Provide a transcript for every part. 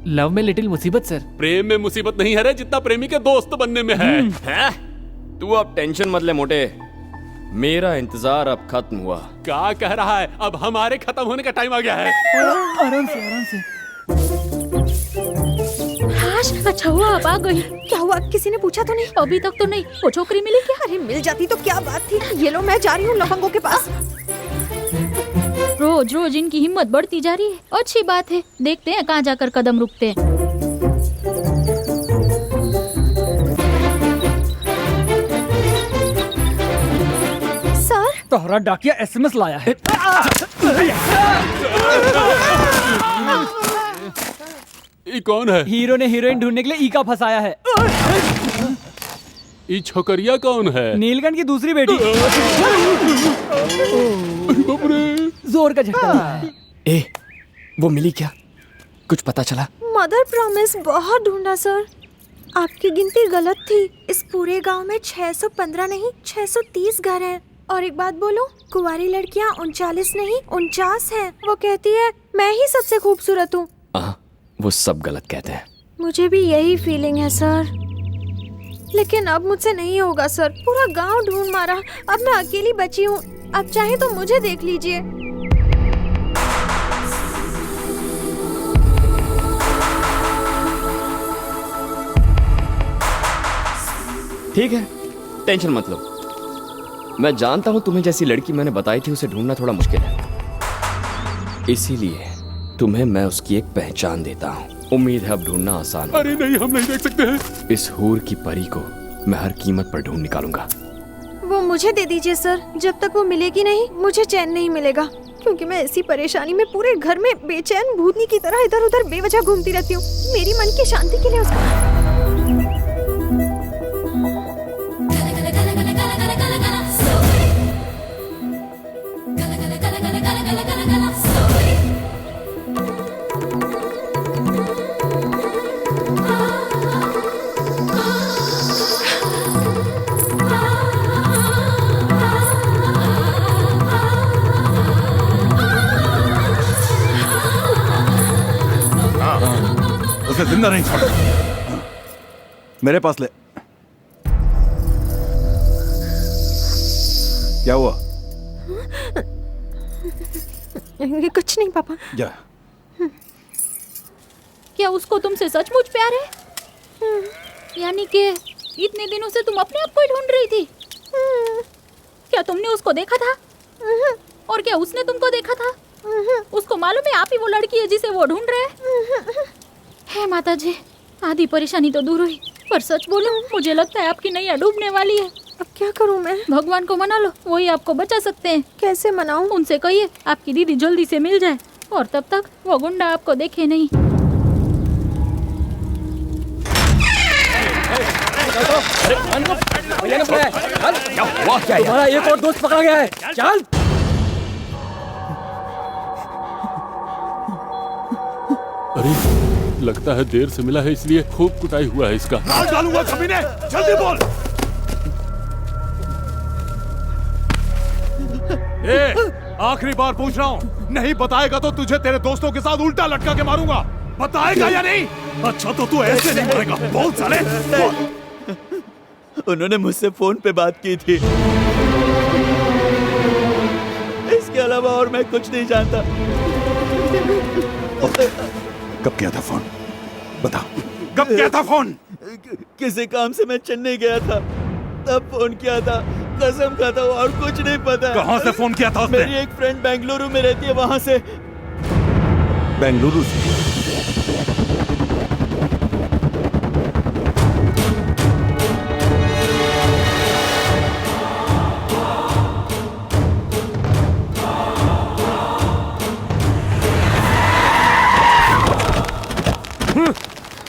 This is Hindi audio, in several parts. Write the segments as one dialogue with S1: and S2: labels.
S1: लव में लिटिल मुसीबत सर।
S2: प्रेम में मुसीबत नहीं है रे जितना प्रेमी के दोस्त बनने में है।
S3: हैं? तू अब टेंशन मत ले मोटे, मेरा इंतजार अब खत्म हुआ।
S2: क्या कह रहा है? अब हमारे खत्म होने का टाइम आ गया है।
S1: आराम से आराम से।
S4: अच्छा हुआ आप आ गई।
S5: क्या हुआ, किसी ने पूछा तो नहीं?
S4: अभी तक तो नहीं। वो छोकरी मिली क्या?
S5: अरे मिल जाती तो क्या बात थी। ये लो, मैं जा रही हूँ लफंगों के पास।
S4: रोज रोज इनकी हिम्मत बढ़ती जा रही है। अच्छी बात है, देखते हैं कहाँ जाकर कदम रुकते हैं।
S5: सर,
S1: तोहरा डाकिया एसएमएस लाया है।
S2: ये कौन है?
S1: हीरो ने हीरोइन ढूंढने के लिए ईका फंसाया है।
S2: ये छोकरिया कौन है?
S1: नीलकंठ की दूसरी बेटी। जोर का झटका लगा है।
S3: ए, वो मिली क्या? कुछ पता चला?
S5: मदर प्रॉमिस बहुत ढूंढा सर। आपकी गिनती गलत थी। इस पूरे गांव में 615 नहीं 630 घर हैं। और एक बात बोलूं, कुंवारी लड़कियां 39 नहीं 49 हैं। वो कहती है मैं ही सबसे खूबसूरत हूँ।
S3: वो सब गलत कहते हैं।
S5: मुझे भी यही फीलिंग है सर, लेकिन अब मुझसे नहीं होगा सर। पूरा गांव ढूंढ मारा, अब मैं अकेली बची हूँ। अब चाहे तो मुझे देख लीजिए।
S3: ठीक है, टेंशन मत लो। मैं जानता हूँ तुम्हें जैसी लड़की मैंने बताई थी उसे ढूंढना थोड़ा मुश्किल है, इसीलिए तुम्हें मैं उसकी एक पहचान देता हूँ। उम्मीद है अब ढूंढना आसान है।
S2: अरे नहीं, हम नहीं देख सकते हैं।
S3: इस हूर की परी को मैं हर कीमत पर ढूंढ निकालूंगा।
S5: वो मुझे दे दीजिए सर। जब तक वो मिलेगी नहीं मुझे चैन नहीं मिलेगा, क्योंकि मैं ऐसी परेशानी में पूरे घर में बेचैन भूतनी की तरह इधर उधर बेवजह घूमती रहती हूँ। मेरी मन की शांति के लिए उसका
S6: जिंदा नहीं छोड़। मेरे पास ले। क्या हुआ?
S5: कुछ नहीं पापा।
S6: जा।
S4: क्या उसको तुमसे सचमुच प्यार है? यानी कि इतने दिनों से तुम अपने आप को ही ढूंढ रही थी? क्या तुमने उसको देखा था? और क्या उसने तुमको देखा था? उसको मालूम है आप ही वो लड़की है जिसे वो ढूंढ रहे हैं? हे माता जी, आधी परेशानी तो दूर हुई, पर सच बोलूं मुझे लगता है आपकी नैया डूबने वाली है।
S5: अब क्या करूं मैं?
S4: भगवान को मना लो, वही आपको बचा सकते हैं।
S5: कैसे मनाऊं?
S4: उनसे कहिए आपकी दीदी जल्दी से मिल जाए, और तब तक वो गुंडा आपको देखे नहीं।
S1: तुम्हारा एक और दोस्त पकड़ा गया है, चल।
S2: अरे लगता है देर से मिला है, इसलिए खूब कुटाई हुआ है इसका।
S6: मार डालूंगा कमीने, जल्दी बोल। आखिरी बार पूछ रहा हूँ, नहीं बताएगा तो तुझे तेरे दोस्तों के साथ उल्टा लटका के मारूंगा। बताएगा या नहीं? अच्छा तो तू ऐसे नहीं मरेगा। बोल साले।
S7: उन्होंने मुझसे फोन पे बात की थी, इसके अलावा और मैं कुछ नहीं जानता।
S6: कब किया था फोन? बता, कब किया था फोन?
S7: किसी काम से मैं चेन्नई गया था, तब फोन किया था। कसम खाता हूँ और कुछ नहीं पता।
S6: कहाँ से फोन किया था उसने?
S7: मेरी एक फ्रेंड बेंगलुरु में रहती है, वहाँ से।
S6: बेंगलुरु से?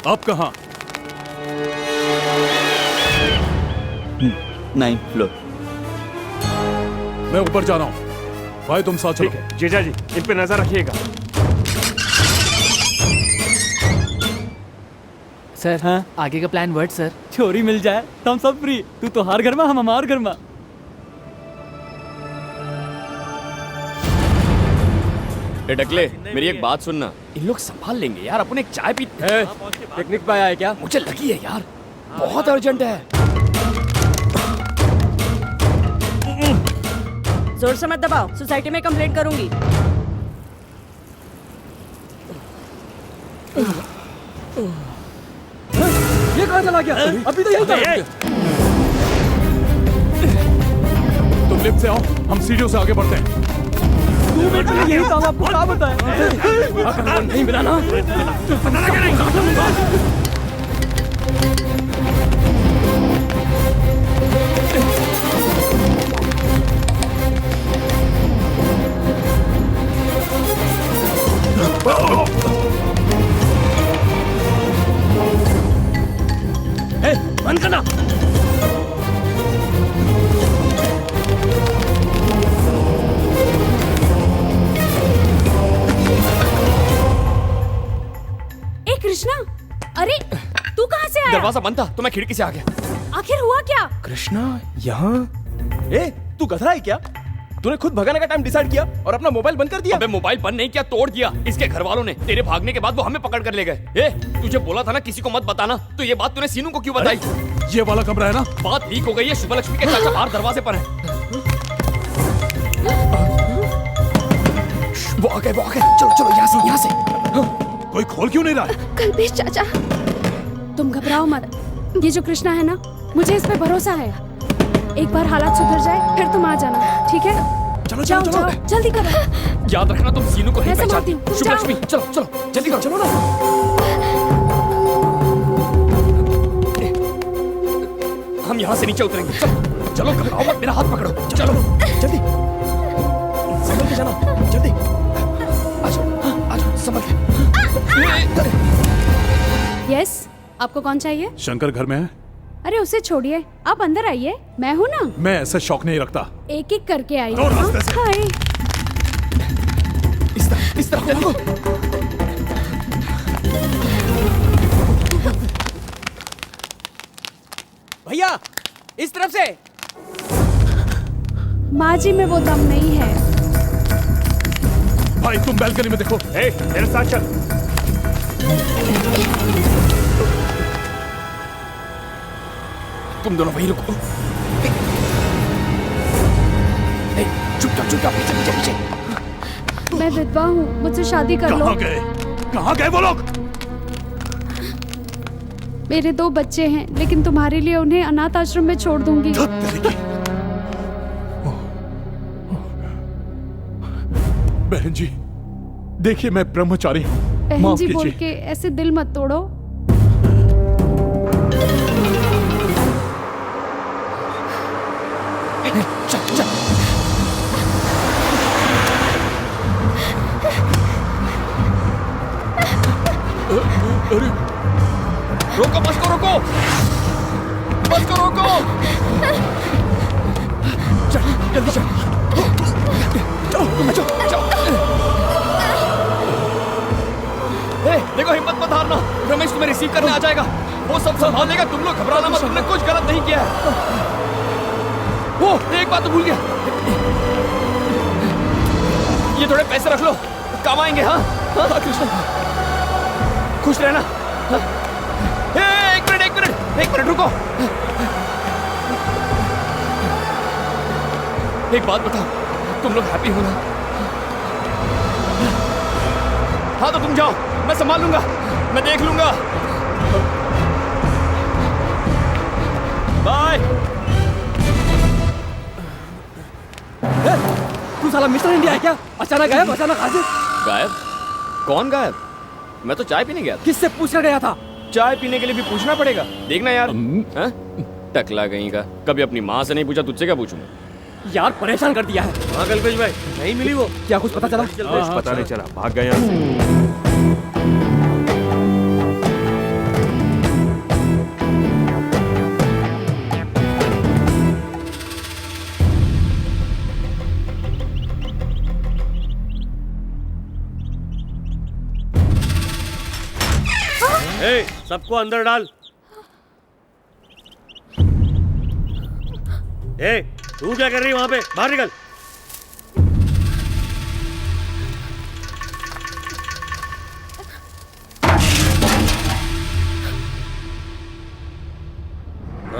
S2: अब कहाँ?
S7: 9th floor.
S2: मैं ऊपर जा रहा हूँ, भाई तुम साथ चलो।
S8: जीजा जी इन पे नजर रखिएगा।
S1: सर हाँ, आगे का प्लान वर्ड सर। छोरी मिल जाए तो हम सब फ्री। तू तो हार घर में, हम हमार घर में।
S3: ए डकले, मेरी एक बात सुनना, इन लोग संभाल लेंगे यार, अपन एक चाय पी।
S1: पिकनिक पे आया है क्या?
S3: मुझे लगी है यार, बहुत अर्जेंट है।
S9: जोर से मत दबाओ, सोसाइटी में कंप्लेंट करूंगी।
S1: ये कहाँ चला गया? अभी तो यही था।
S6: तुम लिफ्ट से आओ, हम सीढ़ियों से आगे बढ़ते हैं।
S1: 2 मिनट में यही था, आपको क्या बताएं? अगर नहीं मिला ना
S8: बंद करना।
S9: ए कृष्णा, अरे तू कहाँ से आया?
S3: दरवाजा बंद था तो मैं खिड़की से आ गया।
S9: आखिर हुआ क्या?
S10: कृष्णा यहाँ? ए, तू गधा है क्या? तूने खुद भगाने का टाइम डिसाइड किया और अपना मोबाइल बंद कर दिया।
S3: अबे मोबाइल बंद नहीं किया, तोड़ दिया। इसके घर वालों ने, तेरे भागने के बाद वो हमें पकड़ कर ले गए। ए, तुझे बोला था ना किसी को मत बताना, तो ये बात तूने सीनू को क्यों बताई?
S6: ये वाला कमरा है ना?
S3: बात लीक हो गई है, शुभलक्ष्मी के चाचा बाहर दरवाजे पर है। वो आ गए, चलो चलो यहाँ से।
S6: कोई खोल क्यों नहीं रहा है?
S5: कल्पेश चाचा,
S9: तुम घबराओ मत, ये जो कृष्णा है ना, मुझे इस पे भरोसा है। एक बार हालात सुधर जाए फिर तुम आ जाना, ठीक है?
S10: चलो
S9: जाओ
S10: चलो
S9: जाओ,
S10: चलो।
S9: जल्दी करो।
S3: याद रखना तुम सीनू को नहीं
S9: मैं
S3: पहचानती।
S9: संभालती हूँ, तुम
S3: शुभलक्ष्मी चलो चलो जल्दी करो, चलो ना। हम यहाँ से नीचे उतरेंगे, चलो चलो, घबराओ मत, मेरा हाथ पकड़ो, चलो
S10: जल्दी संभल के जाना, जल्दी।
S3: आज समझ ले।
S9: यस, आपको कौन चाहिए?
S6: शंकर घर में है?
S9: अरे उसे छोड़िए, आप अंदर आइए, मैं हूँ ना।
S6: मैं ऐसे शौक नहीं रखता।
S9: एक एक करके आइए।
S6: रो रास्ते से।
S9: हाय।
S3: इस तरफ देखो।
S10: भैया इस तरफ से।
S9: माँ जी में वो दम नहीं है।
S6: भाई तुम बैल्कनी में देखो।
S8: ए, मेरे साथ चल।
S3: तुम दोनों वहीं रुको। चुपचाप पीछे।
S9: मैं विधवा हूँ, मुझसे शादी कर लो।
S6: कहाँ गए वो लोग?
S9: मेरे 2 बच्चे हैं, लेकिन तुम्हारे लिए उन्हें अनाथ आश्रम में छोड़ दूंगी।
S6: बहन जी, देखिए मैं ब्रह्मचारी हूँ,
S9: बहन
S6: माफ
S9: जी बोल
S6: कीजिए।
S9: के ऐसे दिल मत तोड़ो।
S3: चल।
S6: अरे
S3: रोको, बस को रोको। चल जल्दी चल। चलो। देखो, हिम्मत मत हारना, रमेश तुम्हें रिसीव करने आ जाएगा। वो सब संभाल लेगा, तुम लोग घबराना मत, तुमने कुछ गलत नहीं किया है। वो एक बात तो भूल गया, ये थोड़े पैसे रख लो, काम आएंगे। हाँ कृष्ण, खुश रहना। हाँ? एक मिनट रुको। एक बात बताओ, तुम लोग हैप्पी हो ना? हाँ तो तुम जाओ, मैं संभाल लूंगा, मैं देख लूंगा। बाय।
S1: तू साला मिस्टर इंडिया है क्या? अचानक गायब, अचानक हाजिर।
S3: गायब? कौन गायब? मैं तो चाय पीने गया था।
S1: किससे पूछने गया था?
S3: चाय पीने के लिए भी पूछना पड़ेगा, देखना यार। हाँ? टकला कहीं का, कभी अपनी माँ से नहीं पूछा, तुझसे क्या पूछूंगा?
S1: यार परेशान कर दिया है।
S8: हाँ कल्पेश भाई, नहीं मिली वो।
S1: क्या कुछ पता चला?
S8: पता नहीं चला, भाग गए यहाँ से। ए, सबको अंदर डाल। ए, तू क्या कर रही है वहां पे? बाहर निकल।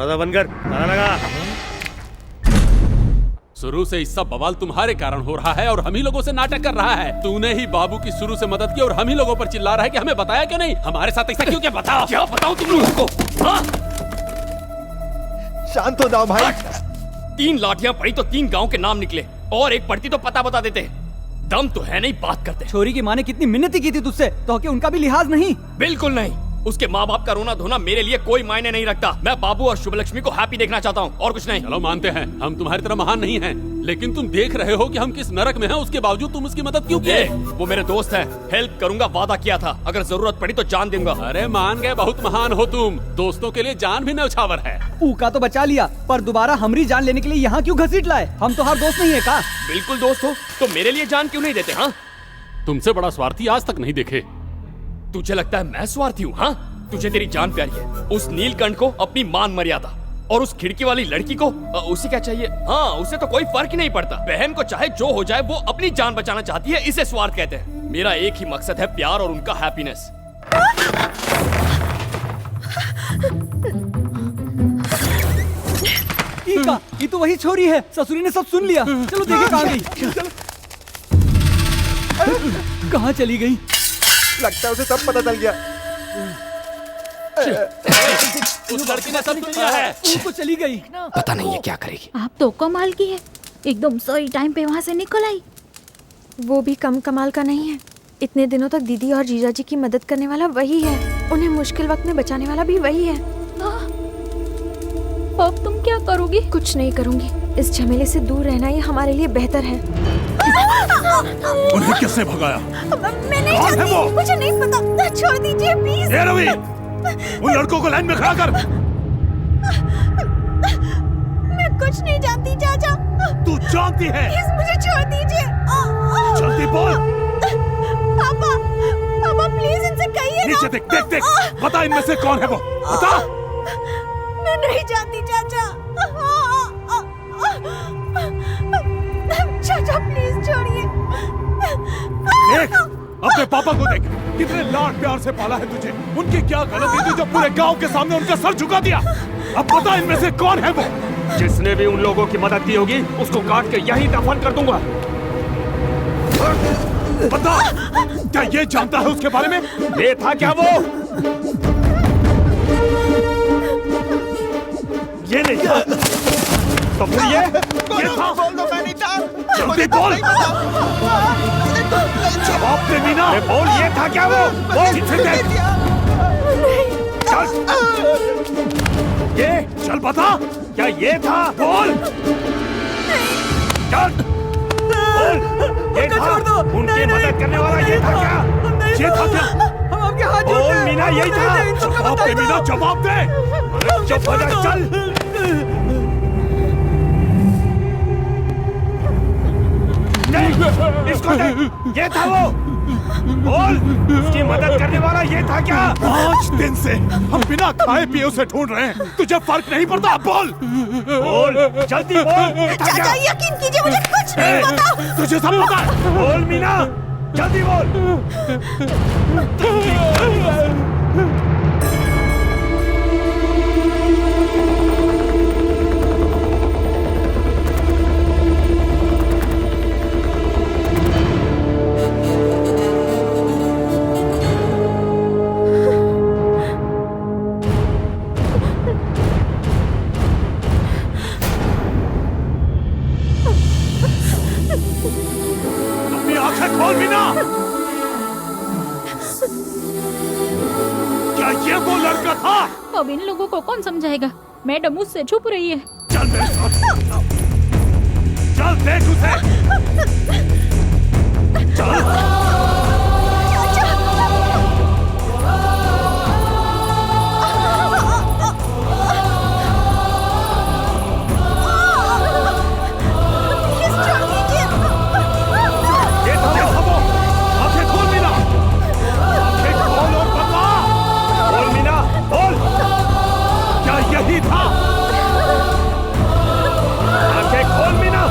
S8: दरवाजा बंद कर, ताला लगा।
S2: शुरू से इस सब बवाल तुम्हारे कारण हो रहा है और हम ही लोगों से नाटक कर रहा है। तूने ही बाबू की शुरू से मदद की और हम ही लोगों पर चिल्ला रहा है कि हमें बताया क्यों नहीं? हमारे साथ ऐसा क्यों? क्या बताओ, क्या बताऊं तुम लोगों को? हाँ?
S10: शांत हो जाओ भाई।
S3: 3 लाठियां पड़ी तो 3 गांव के नाम निकले, और एक पड़ती तो पता बता देते। दम तो है नहीं, बात करते।
S1: छोरी की माँ ने कितनी मिन्नती की थी तुझसे, तो क्या उनका भी लिहाज नहीं?
S3: बिल्कुल नहीं। उसके माँ बाप का रोना धोना मेरे लिए कोई मायने नहीं रखता। मैं बाबू और शुभलक्ष्मी को हैप्पी देखना चाहता हूँ, और कुछ नहीं।
S2: चलो मानते हैं हम तुम्हारी तरह महान नहीं हैं, लेकिन तुम देख रहे हो कि हम किस नरक में हैं, उसके बावजूद तुम उसकी मदद क्यों किए?
S3: वो मेरे दोस्त हैं, हेल्प करूंगा, वादा किया था। अगर जरूरत पड़ी तो जान दूंगा।
S2: अरे मान गए, बहुत महान हो तुम। दोस्तों के लिए जान भी न्यौछावर है।
S1: ऊका तो बचा लिया, पर दोबारा हमारी जान लेने के लिए यहाँ क्यों घसीट लाए? हम तो हर दोस्त नहीं है का?
S3: बिल्कुल दोस्त हो तो मेरे लिए जान क्यों नहीं देते? हाँ,
S2: तुमसे बड़ा स्वार्थी आज तक नहीं देखे।
S3: तुझे लगता है मैं स्वार्थी हूँ? हाँ, तुझे तेरी जान प्यारी है, उस नीलकंठ को अपनी मान मर्यादा, और उस खिड़की वाली लड़की को उसे क्या चाहिए? हाँ, उसे तो कोई फर्क ही नहीं पड़ता। बहन को चाहे जो हो जाए, वो अपनी जान बचाना चाहती है, इसे स्वार्थ कहते हैं। मेरा एक ही मकसद है, प्यार और उनका हैप्पीनेस।
S1: ईका, ये तो वही छोरी है, ससुरी ने सब सुन लिया। चलो देखे कहाँ गई। कहाँ चली गई?
S10: लगता है उसे सब पता चल गया।
S2: उस लड़की ने सब सुन लिया है।
S1: वो चली गई।
S3: पता नहीं ये क्या करेगी।
S4: आप तो कमाल की है, एकदम सही टाइम पे वहाँ से निकल आई।
S5: वो भी कम कमाल का नहीं है। इतने दिनों तक दीदी और जीजा जी की मदद करने वाला वही है, उन्हें मुश्किल वक्त में बचाने वाला भी वही है।
S4: अब तुम क्या करोगी?
S5: कुछ नहीं करूंगी, इस झमेले से दूर रहना ही हमारे लिए बेहतर है।
S6: उन्हें किसने भगाया?
S5: मैं नहीं
S6: कौन है वो?
S5: जानती, मुझे नहीं पता, छोड़ दीजिए प्लीज।
S6: ए रवि, उन लड़कों को लाइन में खड़ा कर।
S5: मैं कुछ नहीं जानती चाचा।
S6: तू जानती है।
S5: प्लीज मुझे छोड़ दीजिए।
S6: जल्दी बोल।
S5: पापा, पापा प्लीज इनसे कहिए ना।
S6: नीचे देख, देख, देख, बता इनमें से कौन है वो, बता।
S5: मैं नहीं जानती चाचा। चाचा प्लीज छोड़िए।
S6: देख, अपने पापा को देख, कितने लाड प्यार से पाला है तुझे। उनकी क्या गलती थी जो पूरे गांव के सामने उनका सर झुका दिया? अब बता इनमें से कौन है वो?
S8: जिसने भी उन लोगों की मदद की होगी, उसको काट के यहीं दफन कर दूंगा।
S6: बता, क्या ये जानता है उसके बारे में?
S8: ये था क्या वो? ये नहीं था तो फिर ये था?
S10: बोल दो मैं नहीं था।
S6: जल्दी बोल। जवाब दे मीना।
S8: अरे बोल, ये था क्या वो? बोल।
S6: चल,
S8: ये
S6: चल बता।
S8: क्या ये था?
S6: बोल।
S8: चल बोल, ये था? उनकी मदद करने वाला ये था क्या?
S6: ये था क्या?
S1: हम आपके हाथ
S8: बोल मीना, यही था?
S6: जवाब दे मीना, जवाब दे।
S8: चुप हो जा, चल। इसको देख, ये था वो। बोल, उसकी मदद करने वाला ये था क्या?
S6: 5 दिन से हम बिना खाए पिए उसे ढूंढ रहे हैं, तुझे फर्क नहीं पड़ता? बोल
S8: बोल, जल्दी बोल, ये था क्या?
S5: चाचा यकीन कीजिए, मुझे कुछ नहीं पता।
S6: तुझे सब पता है।
S8: बोल मीना, जल्दी बोल।
S6: अपनी आंखें खोल मीना। क्या ये वो लड़का था?
S4: अब इन लोगों को कौन समझाएगा? मैडम मुझसे छुप रही है।
S6: चल मेरे साथ, चल देख उसे। चल। ये था वो। आंखें खोल मीना, आंखें खोल और बता।
S8: बोल मीना, बोल।
S6: क्या यही था?
S8: आंखें खोल मीना।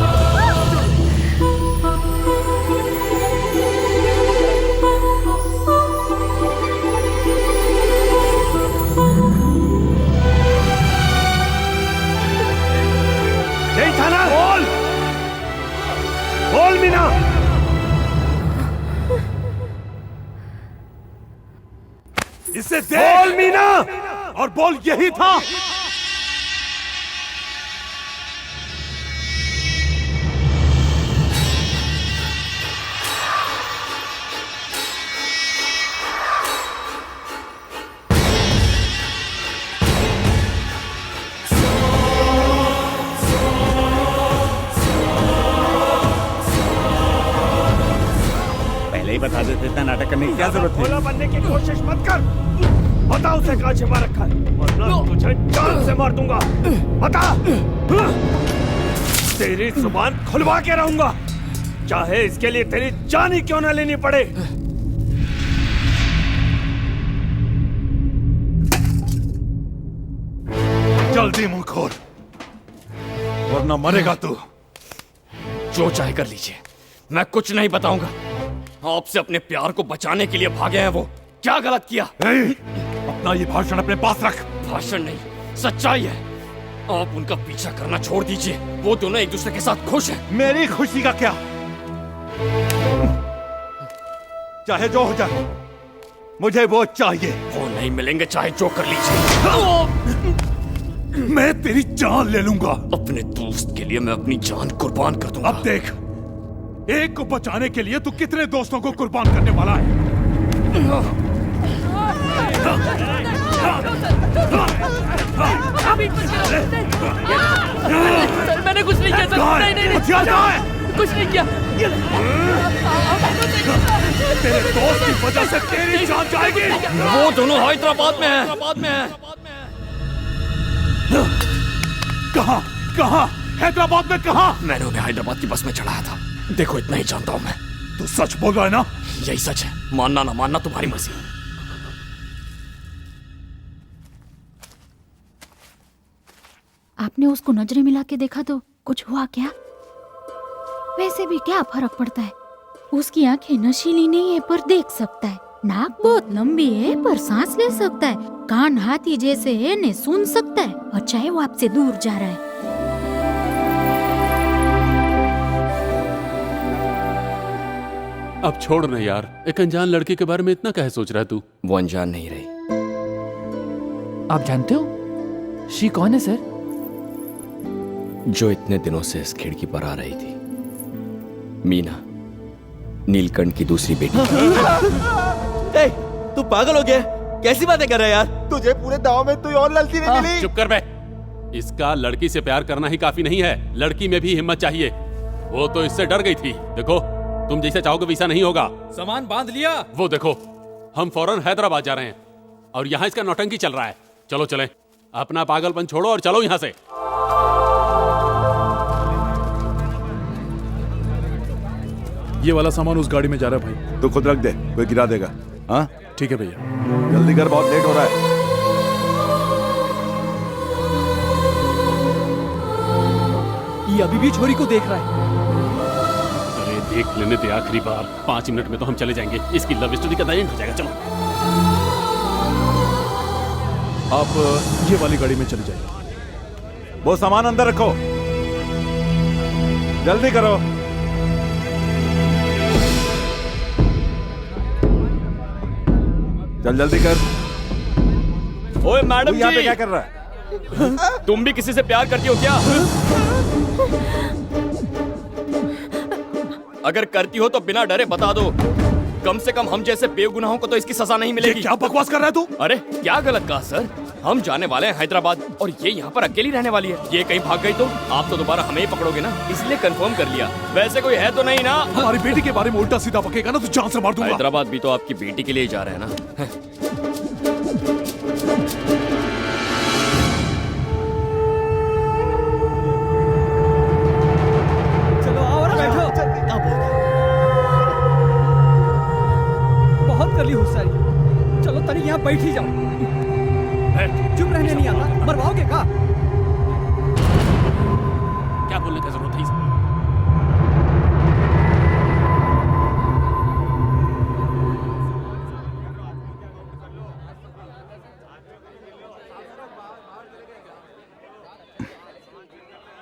S6: इसे देख।
S8: बोल मीना।
S6: और बोल यही था।
S8: पहले ही बता देते इतना नाटक करने की क्या जरूरत है? भोला बनने की कोशिश मत कर। बता उसे कहाँ छिपा रखा है, वरना तुझे जान से मार दूंगा। बता। तेरी जुबान खुलवा के रहूंगा, चाहे इसके लिए तेरी जान ही क्यों ना लेनी पड़े।
S6: जल्दी मुंह खोल, वरना मरेगा तू।
S3: जो चाहे कर लीजिए, मैं कुछ नहीं बताऊंगा। आपसे अपने प्यार को बचाने के लिए भागे हैं वो। क्या गलत किया?
S6: अपना ये भाषण अपने पास रख।
S3: भाषण नहीं, सच्चाई है। आप उनका पीछा करना छोड़ दीजिए। वो दोनों एक दूसरे के साथ खुश हैं।
S6: मेरी खुशी का क्या? चाहे जो हो जाए, मुझे वो चाहिए।
S3: वो नहीं मिलेंगे, चाहे जो कर लीजिए।
S6: मैं तेरी जान ले लूंगा।
S3: अपने दोस्त के लिए मैं अपनी जान कुर्बान कर दूंगा।
S6: अब देख, एक को बचाने के लिए तू कितने दोस्तों को कुर्बान करने वाला है?
S1: सर मैंने कुछ नहीं किया सर। नहीं नहीं
S6: हथियार कहाँ है?
S1: कुछ नहीं किया।
S6: तेरे दोस्त की वजह से तेरी जान जाएगी।
S3: वो दोनों हैदराबाद में हैं।
S6: कहाँ? कहाँ? हैदराबाद में कहाँ?
S3: मैंने उन्हें हैदराबाद की बस में चढ़ाया था। देखो, इतना ही जानता हूँ मैं।
S6: तू सच बोल रहा है ना?
S3: यही सच है, मानना ना मानना तुम्हारी मर्जी।
S4: आपने उसको नजरें मिला के देखा तो कुछ हुआ क्या? वैसे भी क्या फर्क पड़ता है? उसकी आंखें नशीली नहीं है पर देख सकता है, नाक बहुत लंबी है पर सांस ले सकता है, कान हाथी जैसे है ने सुन सकता है, और चाहे वो आपसे दूर जा रहा है।
S2: अब छोड़ ना यार, एक अनजान लड़की के बारे में इतना काहे सोच रहा है तू?
S3: वो अनजान नहीं रही।
S1: आप जानते हो शी कौन है सर?
S3: जो इतने दिनों से इस खिड़की पर आ रही थी, मीना, नीलकंठ की दूसरी बेटी।
S7: ए, तू पागल हो गया? कैसी बातें कर रहा है यार? तुझे पूरे गांव में कोई और लड़की नहीं मिली?
S2: चुप कर बे। इसका लड़की से प्यार करना ही काफी नहीं है, लड़की में भी हिम्मत चाहिए। वो तो इससे डर गई थी। देखो, तुम जैसे चाहोगे वैसा नहीं होगा।
S10: सामान बांध लिया?
S2: वो देखो, हम फौरन हैदराबाद जा रहे हैं और यहाँ इसका नौटंकी चल रहा है। चलो चलें, अपना पागलपन छोड़ो और चलो यहाँ से।
S6: ये वाला सामान उस गाड़ी में जा रहा है भाई।
S11: तो खुद रख दे, कोई गिरा देगा। हाँ
S6: ठीक है भैया।
S11: जल्दी कर, बहुत लेट हो रहा है।
S1: ये अभी भी छोरी को देख रहा है।
S2: अरे देख लेने दे आखिरी बार, 5 मिनट में तो हम चले जाएंगे। इसकी लव स्टोरी का एंड हो जाएगा। चलो
S6: आप ये वाली गाड़ी में चले जाइए।
S11: वो सामान अंदर रखो, जल्दी करो। चल जल्दी कर।
S3: ओए मैडम
S11: यहाँ पे
S3: जी,
S11: क्या कर रहा है?
S3: तुम भी किसी से प्यार करती हो क्या? अगर करती हो तो बिना डरे बता दो। कम से कम हम जैसे बेगुनाहों को तो इसकी सजा नहीं मिलेगी।
S6: क्या बकवास कर रहा है तू?
S3: अरे क्या गलत कहा सर? हम जाने वाले हैं हैदराबाद और ये यहाँ पर अकेली रहने वाली है। ये कहीं भाग गई तो आप तो दोबारा हमें ही पकड़ोगे ना, इसलिए कंफर्म कर लिया। वैसे कोई है तो नहीं ना?
S6: हमारी बेटी के बारे में उल्टा सीधा बकेगा ना तो जान से मार दूंगा।
S3: हैदराबाद भी तो आपकी बेटी के लिए ही जा रहे हैं ना।
S1: चलो आओ ना, बैठो। बहुत कर ली होशियारी। चलो तनी यहाँ बैठ ही जाओ। चुप रहने नहीं आता, मरवाओगे का?
S2: क्या बोलने की जरूरत है?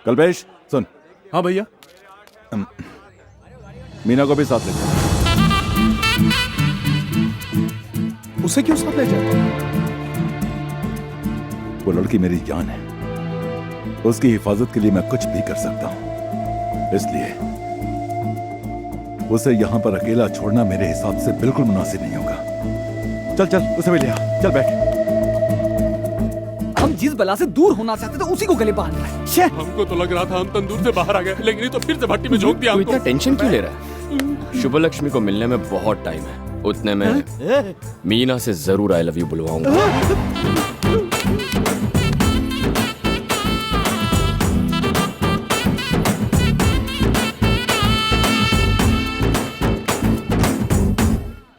S11: कल्पेश सुन।
S6: हाँ भैया।
S11: मीना को भी साथ ले।
S6: उसे क्यों साथ ले जाता? वो लड़की मेरी जान है, उसकी हिफाजत के लिए मैं कुछ भी कर सकता हूं, इसलिए उसे यहां पर अकेला छोड़ना मेरे हिसाब से बिल्कुल मुनासिब नहीं होगा। चल चल उसे भी ले आ, चल बैठ।
S1: हम जिस बला से दूर होना चाहते थे उसी को गले बांध रहे हैं।
S2: हमको तो लग रहा था हम तंदूर से बाहर आ गए, लेकिन ये तो फिर से भट्टी में झोंक दिया
S3: तू
S2: हमको।
S3: इतना टेंशन क्यों ले रहा है? शुभ लक्ष्मी को मिलने में बहुत टाइम है, उतने में मीना से जरूर आई लव यू बुलवाऊंगा।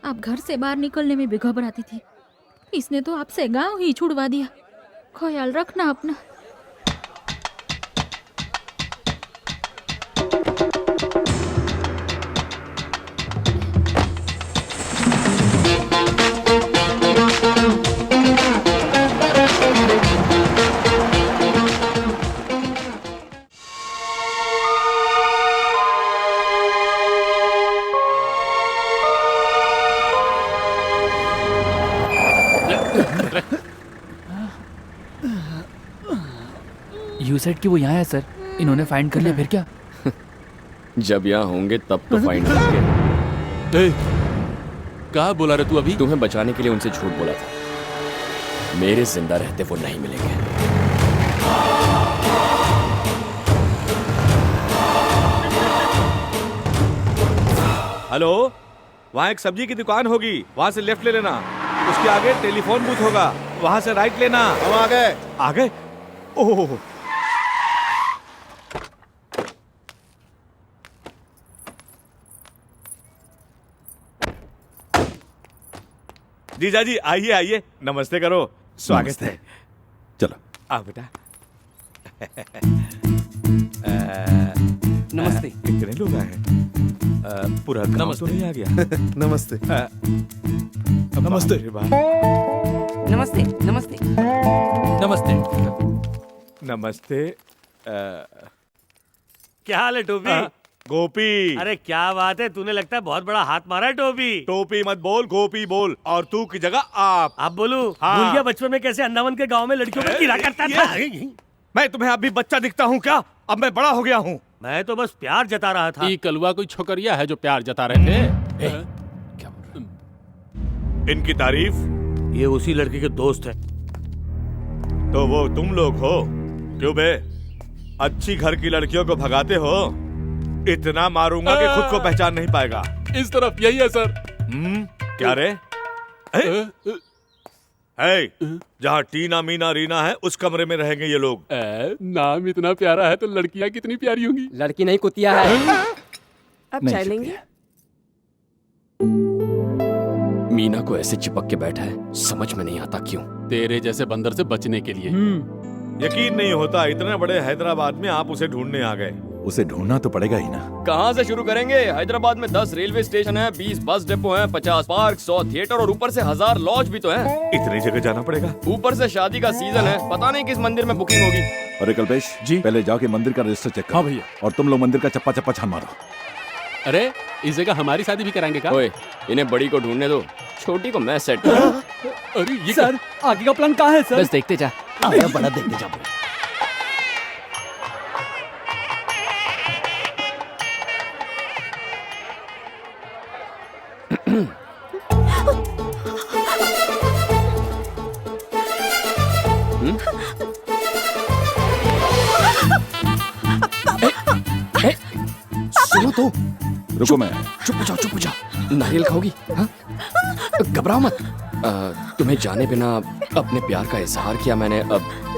S4: आप घर से बाहर निकलने में भी घबराती थी, इसने तो आपसे गांव ही छुड़वा दिया। ख्याल रखना अपना।
S1: यू सेड कि वो यहाँ है सर, इन्होंने फाइंड कर लिया, फिर क्या?
S3: जब यहाँ होंगे तब तो फाइंड करेंगे।
S2: क्या बोला रे तू अभी?
S3: तुम्हें बचाने के लिए उनसे झूठ बोला था, मेरे जिंदा रहते वो नहीं मिलेंगे।
S8: हेलो, वहाँ एक सब्जी की दुकान होगी, वहाँ से लेफ्ट ले लेना, उसके आगे टेलीफोन बूथ होगा, वहाँ से राइट लेना। हम आ गए। आ गए? ओह, जीजा जी आइए आइए, नमस्ते करो, स्वागत है।
S6: चलो
S8: आ बेटा।
S1: नमस्ते।
S8: कितने लोग आए? पूरा गांव तो नहीं आ गया?
S10: नमस्ते।
S8: नमस्ते।
S1: नमस्ते नमस्ते नमस्ते
S8: नमस्ते।
S12: क्या हाल है टोपी?
S8: गोपी।
S12: अरे क्या बात है, तूने लगता है बहुत बड़ा हाथ मारा है टोपी।
S8: टोपी मत बोल, गोपी बोल, और तू की जगह आप
S12: बोलू।
S8: हाँ।
S12: भूल गया बचपन में कैसे अंदावन के गांव में लड़कियों को गिरा करता था।
S8: मैं तुम्हें अभी बच्चा दिखता हूँ क्या? अब मैं बड़ा हो गया हूँ।
S12: मैं तो बस प्यार जता रहा था।
S2: ये कलवा कोई छोकरिया है जो प्यार जता रहे थे?
S3: क्या बोल?
S8: इनकी तारीफ?
S12: ये उसी लड़के के दोस्त है।
S8: तो वो तुम लोग हो? क्यों बे, अच्छी घर की लड़कियों को भगाते हो? इतना मारूंगा कि खुद को पहचान नहीं पाएगा।
S2: इस तरफ यही है सर।
S8: क्या रे? जहाँ टीना मीना रीना है उस कमरे में रहेंगे ये लोग।
S2: नाम इतना प्यारा है तो लड़कियां कितनी प्यारी होंगी।
S1: लड़की नहीं कुतिया है।
S5: अब चाय लेंगे?
S3: मीना को ऐसे चिपक के बैठा है, समझ में नहीं आता क्यों।
S2: तेरे जैसे बंदर से बचने के लिए।
S8: यकीन नहीं होता, इतने बड़े हैदराबाद में आप उसे ढूंढने आ गए।
S6: उसे ढूंढना तो पड़ेगा ही ना।
S3: कहाँ से शुरू करेंगे? हैदराबाद में 10 रेलवे स्टेशन है, 20 बस डिपो हैं, 50 पार्क, 100 थिएटर और ऊपर से 1000 लॉज भी तो हैं।
S8: इतनी जगह जाना पड़ेगा।
S3: ऊपर से शादी का सीजन है, पता नहीं किस मंदिर में बुकिंग होगी।
S6: अरे कल्पेश जी, पहले जाके मंदिर का रजिस्टर चेक करो। हाँ भैया। और तुम लोग मंदिर का चप्पा चप्पा छान मारो।
S2: अरे इस जगह हमारी शादी भी कराएंगे क्या?
S3: ओए, इन्हें बड़ी को ढूंढने दो, छोटी को मैं सेट।
S2: अरे ये
S1: सर आगे का प्लान कहाँ है सर? बस देखते जा, आगे बड़ा देखते जा।
S3: सुनो तो,
S6: रुको मैं।
S3: चुप हो जाओ। नारियल खाओगी? हाँ? घबराओ मत। तुम्हें जाने बिना अपने प्यार का इजहार किया मैंने,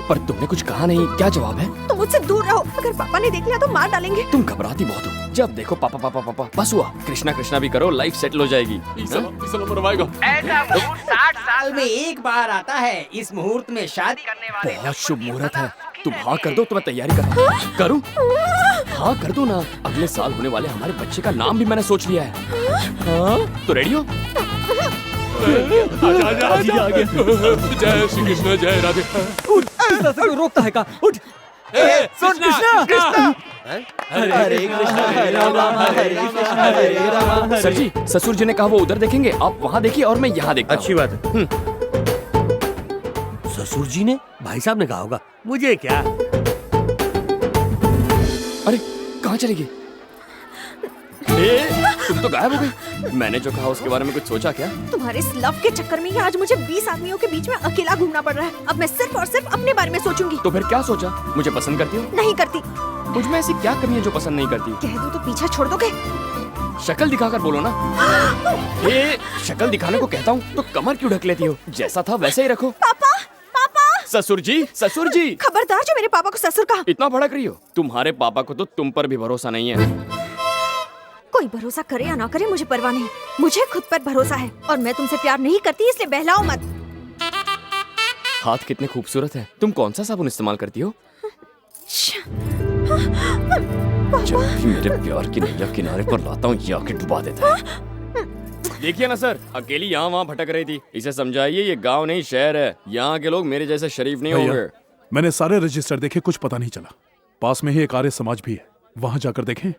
S3: पर तुमने कुछ कहा नहीं। क्या जवाब है?
S5: तुम मुझसे दूर रहो, अगर पापा ने देख लिया तो मार डालेंगे।
S3: तुम घबराती बहुत हो, जब देखो पापा पापा पापा। बस हुआ, कृष्णा कृष्णा भी करो, लाइफ सेटल हो जाएगी।
S2: ऐसा मुहूर्त
S13: 60 साल में एक बार आता है। इस मुहूर्त में शादी करने वाले
S3: बहुत शुभ मुहूर्त है। तुम हाँ कर दो तो मैं तैयारी करूं। हाँ कर दो ना, अगले साल होने वाले हमारे बच्चे का नाम भी मैंने सोच लिया है। हाँ? तो रेडी हो?
S2: आजा। जय श्री कृष्ण, जय राधे।
S1: उठ, रोकता है का? उठ।
S2: सुन कृष्णा।
S7: हरे कृष्णा हरे राम हरे कृष्णा हरे राम।
S3: सर जी, ससुर जी ने कहा वो उधर देखेंगे, आप वहाँ देखिए और मैं यहाँ देखता हूँ।
S12: अच्छी बात है। ससुर जी ने, भाई साहब ने कहा होगा, मुझे क्या।
S3: अरे कहाँ चली गई? तुम तो गायब हो गई। मैंने जो कहा उसके बारे में कुछ सोचा क्या?
S5: तुम्हारे इस लव के चक्कर में ही आज मुझे 20 आदमियों के बीच में अकेला घूमना पड़ रहा है। अब मैं सिर्फ और सिर्फ अपने बारे में सोचूंगी।
S3: तो फिर क्या सोचा? मुझे पसंद करती हो?
S5: नहीं करती।
S3: मुझ में ऐसी क्या कमी है जो पसंद नहीं करती?
S5: कह दूं तो पीछा छोड़ दोगे?
S3: शक्ल दिखाकर बोलो ना। शक्ल दिखाने को कहता हूँ तो कमर क्यों ढक लेती हो? जैसा था वैसे ही रखो।
S5: पापा, पापा।
S3: ससुर जी, ससुर जी।
S5: खबरदार जो मेरे पापा को ससुर कहा।
S3: इतना भड़क रही हो? तुम्हारे पापा को तो तुम पर भी भरोसा नहीं है।
S5: कोई भरोसा करे या ना करे मुझे परवाह नहीं, मुझे खुद पर भरोसा है और मैं तुमसे प्यार नहीं करती, इसलिए बहलाओ मत।
S3: हाथ कितने खूबसूरत हैं। तुम कौन सा साबुन इस्तेमाल करती हो? जब भी मेरे प्यार की नैया किनारे पर लाता हूँ ये आके डुबा देता है। देखिए ना सर, अकेली यहाँ वहाँ भटक रही थी। इसे समझाइए ये गांव नहीं शहर है। यहाँ के लोग मेरे जैसे शरीफ नहीं होंगे।
S6: मैंने सारे रजिस्टर देखे, कुछ पता नहीं चला। पास में ही एक आर्य समाज भी है, वहाँ जाकर देखें।